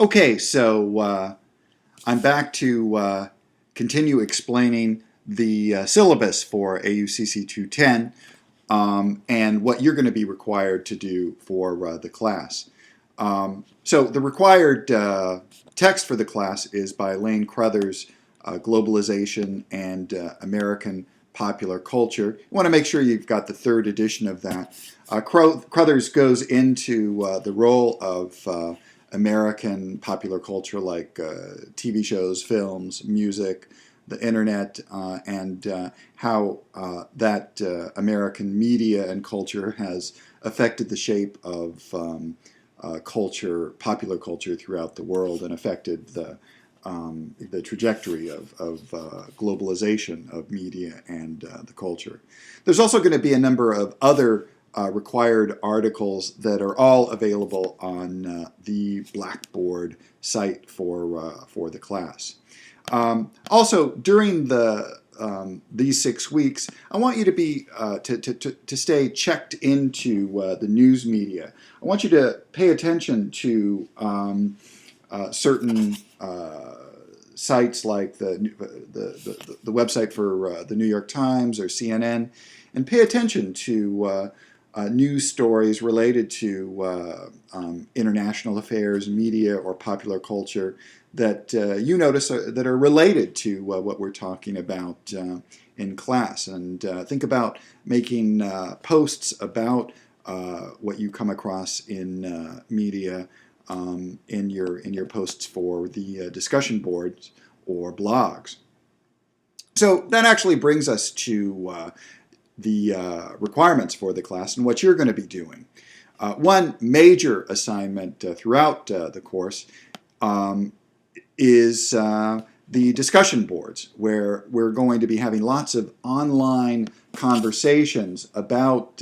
Okay, so I'm back to continue explaining the syllabus for AUCC210 and what you're going to be required to do for the class. So the required text for the class is by Lane Crothers, Globalization and American Popular Culture. You want to make sure you've got the third edition of that. Crothers goes into the role of American popular culture like TV shows, films, music, the internet, and how that American media and culture has affected the shape of culture, popular culture throughout the world, and affected the trajectory of globalization of media and the culture. There's also going to be a number of other required articles that are all available on the Blackboard site for the class. Also, during these 6 weeks, I want you to be to stay checked into the news media. I want you to pay attention to certain sites like the website for the New York Times or CNN, and pay attention to news stories related to international affairs, media, or popular culture that you notice that are related to what we're talking about in class. And think about making posts about what you come across in media in your posts for the discussion boards or blogs. So that actually brings us to the requirements for the class and what you're going to be doing. One major assignment throughout the course is the discussion boards, where we're going to be having lots of online conversations about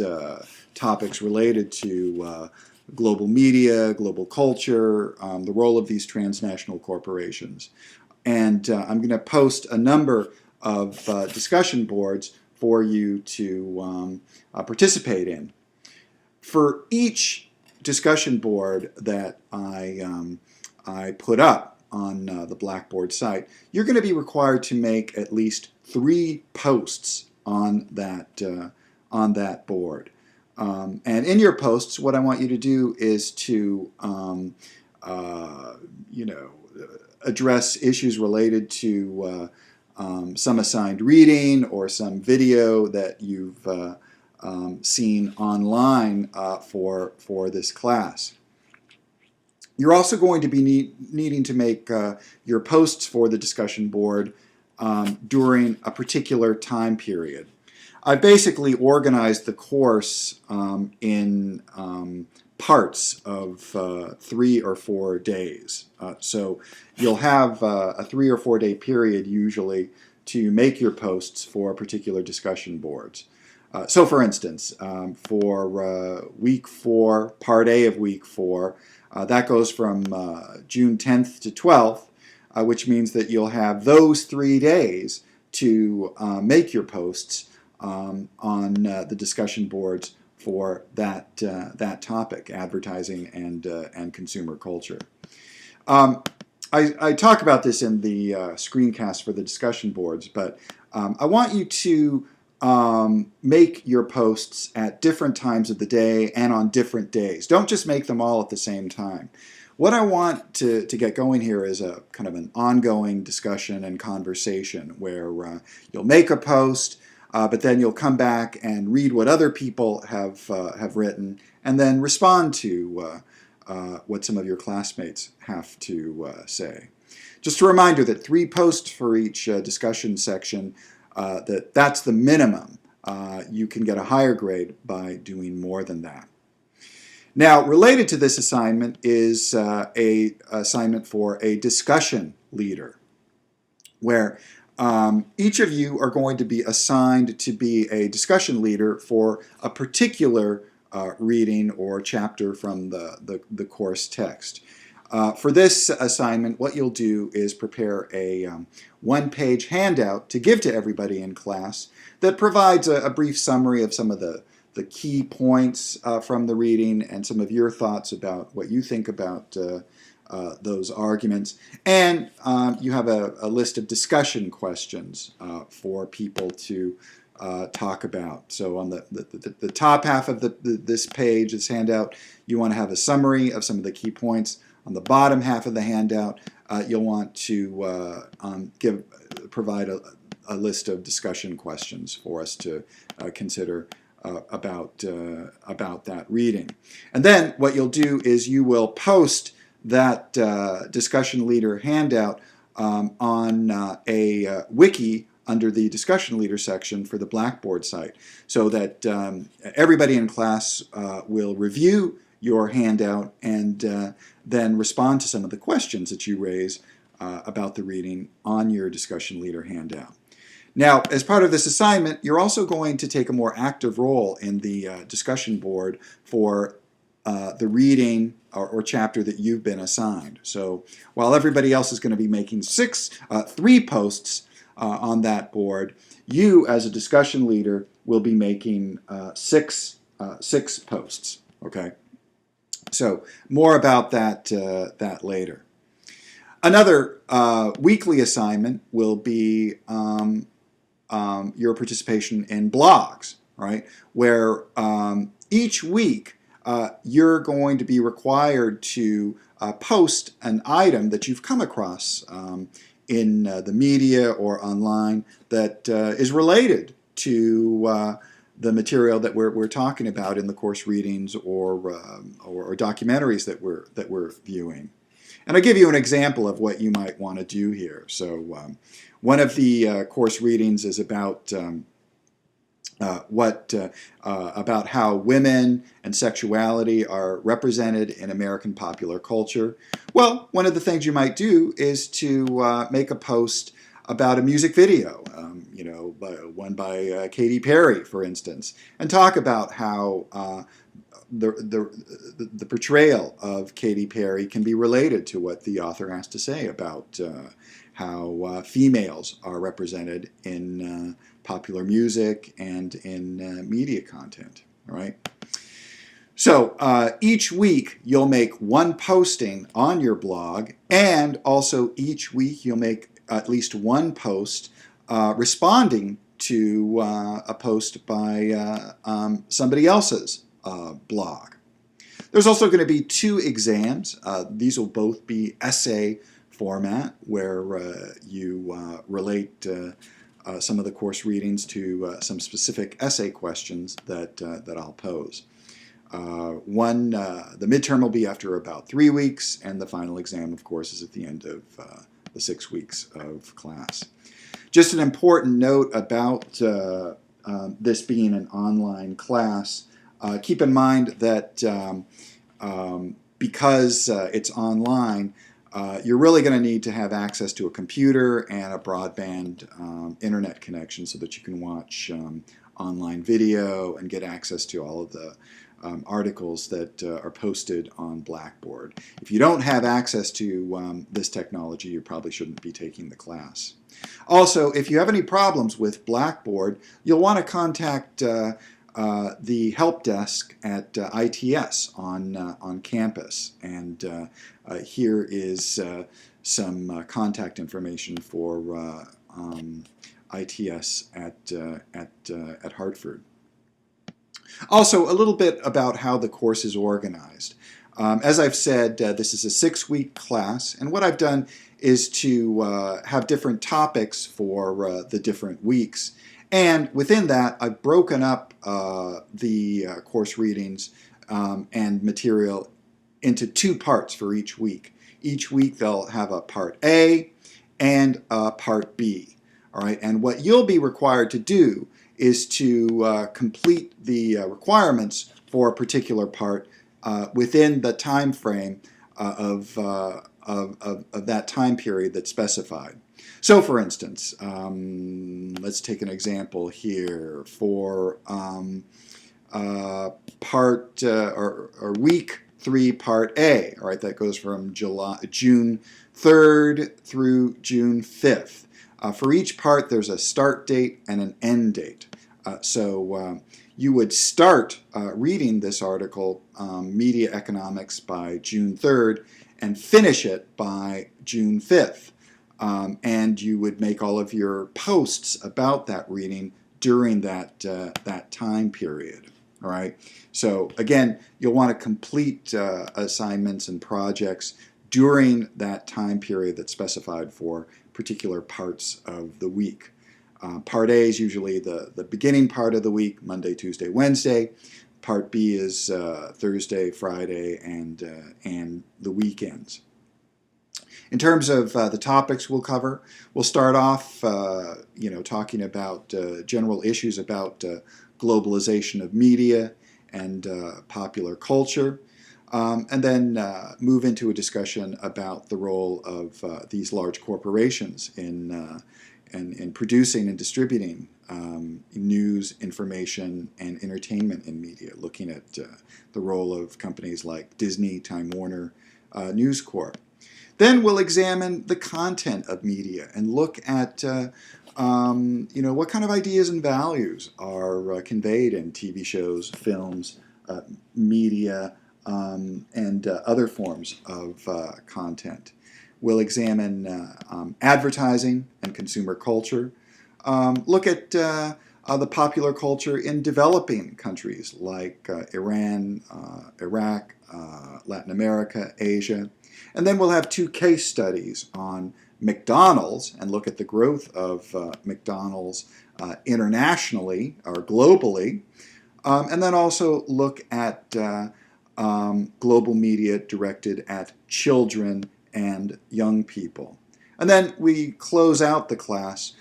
topics related to global media, global culture, the role of these transnational corporations. And I'm going to post a number of discussion boards for you to participate in. For each discussion board that I put up on the Blackboard site, you're going to be required to make at least 3 posts on that board. And in your posts, what I want you to do is to address issues related to some assigned reading or some video that you've seen online for this class. You're also going to be needing to make your posts for the discussion board during a particular time period. I basically organized the course in parts of 3 or 4 days. So you'll have a 3 or 4 day period usually to make your posts for particular discussion boards. So for instance, for week 4, part A of week 4, that goes from June 10th to 12th, which means that you'll have those 3 days to make your posts on the discussion boards for that topic, advertising and consumer culture. I talk about this in the screencast for the discussion boards, but I want you to make your posts at different times of the day and on different days. Don't just make them all at the same time. What I want to get going here is a kind of an ongoing discussion and conversation where you'll make a post, but then you'll come back and read what other people have written, and then respond to what some of your classmates have to say. Just a reminder that 3 posts for each discussion section. That's the minimum. You can get a higher grade by doing more than that. Now, related to this assignment is a assignment for a discussion leader, where each of you are going to be assigned to be a discussion leader for a particular reading or chapter from the course text. For this assignment, what you'll do is prepare a one-page handout to give to everybody in class that provides a brief summary of some of the key points from the reading and some of your thoughts about what you think about those arguments. And you have a list of discussion questions for people to talk about. So on the top half of this page, this handout, you want to have a summary of some of the key points. On the bottom half of the handout, you'll want to provide a list of discussion questions for us to consider about that reading. And then what you'll do is you will post that discussion leader handout on a wiki under the discussion leader section for the Blackboard site, so that everybody in class will review your handout and then respond to some of the questions that you raise about the reading on your discussion leader handout. Now, as part of this assignment, you're also going to take a more active role in the discussion board for the reading or chapter that you've been assigned. So while everybody else is going to be making 3 posts on that board, you as a discussion leader will be making 6 posts. Okay, so more about that later. Another weekly assignment will be your participation in blogs, right? Where each week you're going to be required to post an item that you've come across in the media or online that is related to the material that we're talking about in the course readings or documentaries that we're viewing. And I'll give you an example of what you might want to do here. So one of the course readings is about about how women and sexuality are represented in American popular culture. Well, one of the things you might do is to make a post about a music video, one by Katy Perry, for instance, and talk about how the portrayal of Katy Perry can be related to what the author has to say about how females are represented in popular music and in media content. All right. So each week you'll make 1 posting on your blog, and also each week you'll make at least 1 post responding to a post by somebody else's blog. There's also going to be 2 exams. These will both be essay format, where you relate some of the course readings to some specific essay questions that I'll pose. The midterm will be after about 3 weeks, and the final exam, of course, is at the end of the 6 weeks of class. Just an important note about this being an online class. Keep in mind that because it's online, you're really going to need to have access to a computer and a broadband internet connection so that you can watch online video and get access to all of the articles that are posted on Blackboard. If you don't have access to this technology, you probably shouldn't be taking the class. Also, if you have any problems with Blackboard, you'll want to contact the help desk at ITS on campus, and here is some contact information for ITS at Hartford. Also, a little bit about how the course is organized. As I've said, this is a 6-week class, and what I've done is to have different topics for the different weeks. And within that, I've broken up the course readings and material into 2 parts for each week. Each week they'll have a part A and a part B. All right, and what you'll be required to do is to complete the requirements for a particular part within the time frame of that time period that's specified. So, for instance, let's take an example here for part or week 3, part A. All right, that goes from June 3rd through June 5th. For each part, there's a start date and an end date. So you would start reading this article, Media Economics, by June 3rd, and finish it by June 5th. And you would make all of your posts about that reading during that, that time period. All right. So again, you'll want to complete assignments and projects during that time period that's specified for particular parts of the week. Part A is usually the beginning part of the week, Monday, Tuesday, Wednesday. Part B is Thursday, Friday, and the weekends. In terms of the topics we'll cover, we'll start off, talking about general issues about globalization of media and popular culture, and then move into a discussion about the role of these large corporations in producing and distributing news, information, and entertainment in media, looking at the role of companies like Disney, Time Warner, News Corp. Then we'll examine the content of media and look at what kind of ideas and values are conveyed in TV shows, films, media, and other forms of content. We'll examine advertising and consumer culture, look at the popular culture in developing countries like Iran, Iraq, Latin America, Asia. And then we'll have 2 case studies on McDonald's and look at the growth of McDonald's internationally or globally. And then also look at global media directed at children and young people. And then we close out the class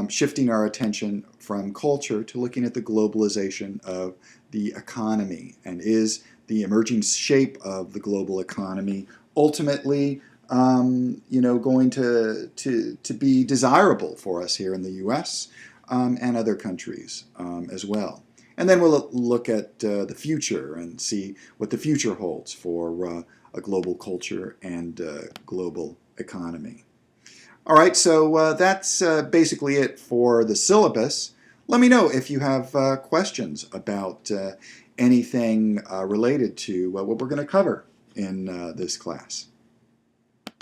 shifting our attention from culture to looking at the globalization of the economy, and is the emerging shape of the global economy ultimately going to be desirable for us here in the U.S. And other countries as well. And then we'll look at the future and see what the future holds for a global culture and global economy. All right, so that's basically it for the syllabus. Let me know if you have questions about anything related to what we're going to cover in this class.